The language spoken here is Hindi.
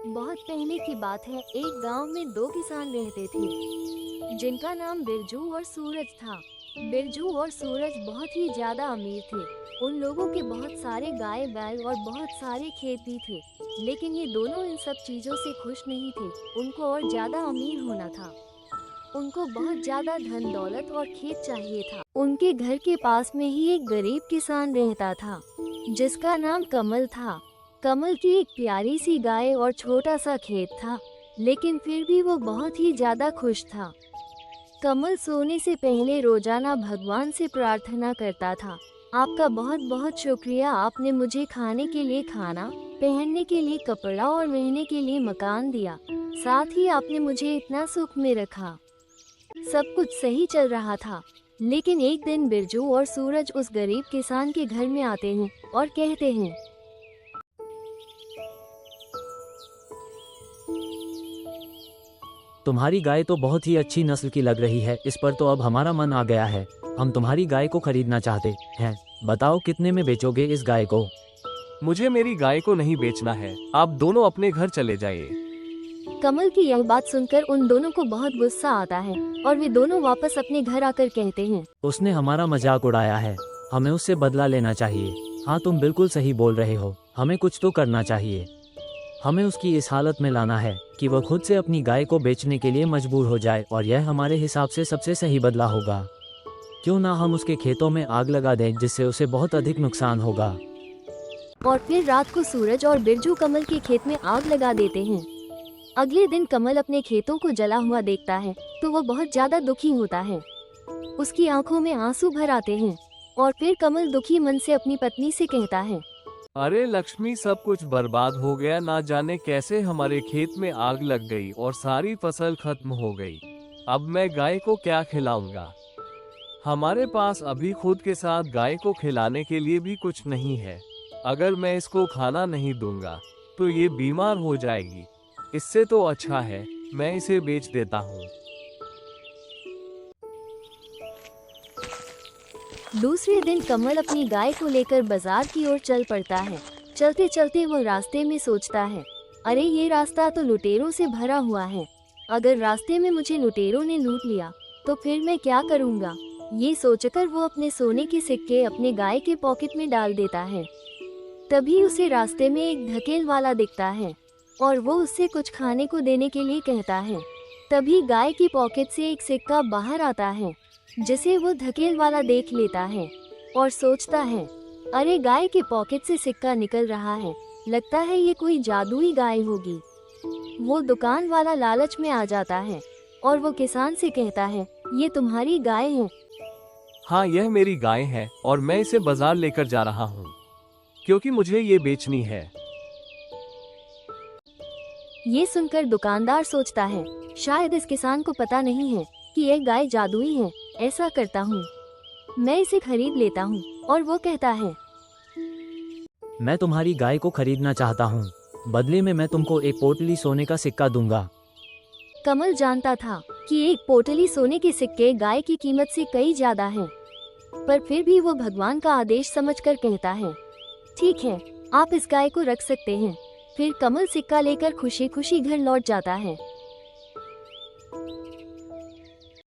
बहुत पहले की बात है। एक गांव में दो किसान रहते थे जिनका नाम बिरजू और सूरज था। बिरजू और सूरज बहुत ही ज्यादा अमीर थे। उन लोगों के बहुत सारे गाय बैल और बहुत सारे खेत भी थे। लेकिन ये दोनों इन सब चीजों से खुश नहीं थे। उनको और ज्यादा अमीर होना था। उनको बहुत ज्यादा धन दौलत और खेत चाहिए था। उनके घर के पास में ही एक गरीब किसान रहता था जिसका नाम कमल था। कमल की एक प्यारी सी गाय और छोटा सा खेत था, लेकिन फिर भी वो बहुत ही ज्यादा खुश था। कमल सोने से पहले रोजाना भगवान से प्रार्थना करता था, आपका बहुत बहुत शुक्रिया, आपने मुझे खाने के लिए खाना, पहनने के लिए कपड़ा और रहने के लिए मकान दिया। साथ ही आपने मुझे इतना सुख में रखा। सब कुछ सही चल रहा था, लेकिन एक दिन बिरजू और सूरज उस गरीब किसान के घर में आते हैं और कहते हैं, तुम्हारी गाय तो बहुत ही अच्छी नस्ल की लग रही है। इस पर तो अब हमारा मन आ गया है। हम तुम्हारी गाय को खरीदना चाहते हैं। बताओ कितने में बेचोगे इस गाय को? मुझे मेरी गाय को नहीं बेचना है, आप दोनों अपने घर चले जाइए। कमल की यह बात सुनकर उन दोनों को बहुत गुस्सा आता है और वे दोनों वापस अपने घर आकर कहते हैं, उसने हमारा मजाक उड़ाया है, हमें उससे बदला लेना चाहिए। हाँ, तुम बिल्कुल सही बोल रहे हो, हमें कुछ तो करना चाहिए। हमें उसकी इस हालत में लाना है कि वह खुद से अपनी गाय को बेचने के लिए मजबूर हो जाए, और यह हमारे हिसाब से सबसे सही बदला होगा। क्यों ना हम उसके खेतों में आग लगा दें, जिससे उसे बहुत अधिक नुकसान होगा। और फिर रात को सूरज और बिरजू कमल के खेत में आग लगा देते हैं। अगले दिन कमल अपने खेतों को जला हुआ देखता है तो वह बहुत ज्यादा दुखी होता है। उसकी आंखों में आंसू भर आते हैं और फिर कमल दुखी मन से अपनी पत्नी से कहता है, अरे लक्ष्मी, सब कुछ बर्बाद हो गया। ना जाने कैसे हमारे खेत में आग लग गई और सारी फसल खत्म हो गई। अब मैं गाय को क्या खिलाऊंगा? हमारे पास अभी खुद के साथ गाय को खिलाने के लिए भी कुछ नहीं है। अगर मैं इसको खाना नहीं दूंगा तो ये बीमार हो जाएगी। इससे तो अच्छा है मैं इसे बेच देता हूँ। दूसरे दिन कमल अपनी गाय को लेकर बाजार की ओर चल पड़ता है। चलते चलते वो रास्ते में सोचता है, अरे ये रास्ता तो लुटेरों से भरा हुआ है। अगर रास्ते में मुझे लुटेरों ने लूट लिया तो फिर मैं क्या करूँगा? ये सोचकर वो अपने सोने के सिक्के अपने गाय के पॉकेट में डाल देता है। तभी उसे रास्ते में एक ढकेल वाला दिखता है और वो उससे कुछ खाने को देने के लिए कहता है। तभी गाय की पॉकेट से एक सिक्का बाहर आता है, जिसे वो ढकेल वाला देख लेता है और सोचता है, अरे गाय के पॉकेट से सिक्का निकल रहा है, लगता है ये कोई जादुई गाय होगी। वो दुकान वाला लालच में आ जाता है और वो किसान से कहता है, ये तुम्हारी गाय है? हाँ, यह मेरी गाय है और मैं इसे बाजार लेकर जा रहा हूँ क्योंकि मुझे ये बेचनी है। ये सुनकर दुकानदार सोचता है, शायद इस किसान को पता नहीं है कि यह गाय जादुई है। ऐसा करता हूँ, मैं इसे खरीद लेता हूँ। और वो कहता है, मैं तुम्हारी गाय को खरीदना चाहता हूँ, बदले में मैं तुमको एक पोटली सोने का सिक्का दूंगा। कमल जानता था कि एक पोटली सोने के सिक्के गाय की कीमत से कई ज्यादा है, पर फिर भी वो भगवान का आदेश समझकर कहता है, ठीक है, आप इस गाय को रख सकते हैं। फिर कमल सिक्का लेकर खुशी खुशी घर लौट जाता है।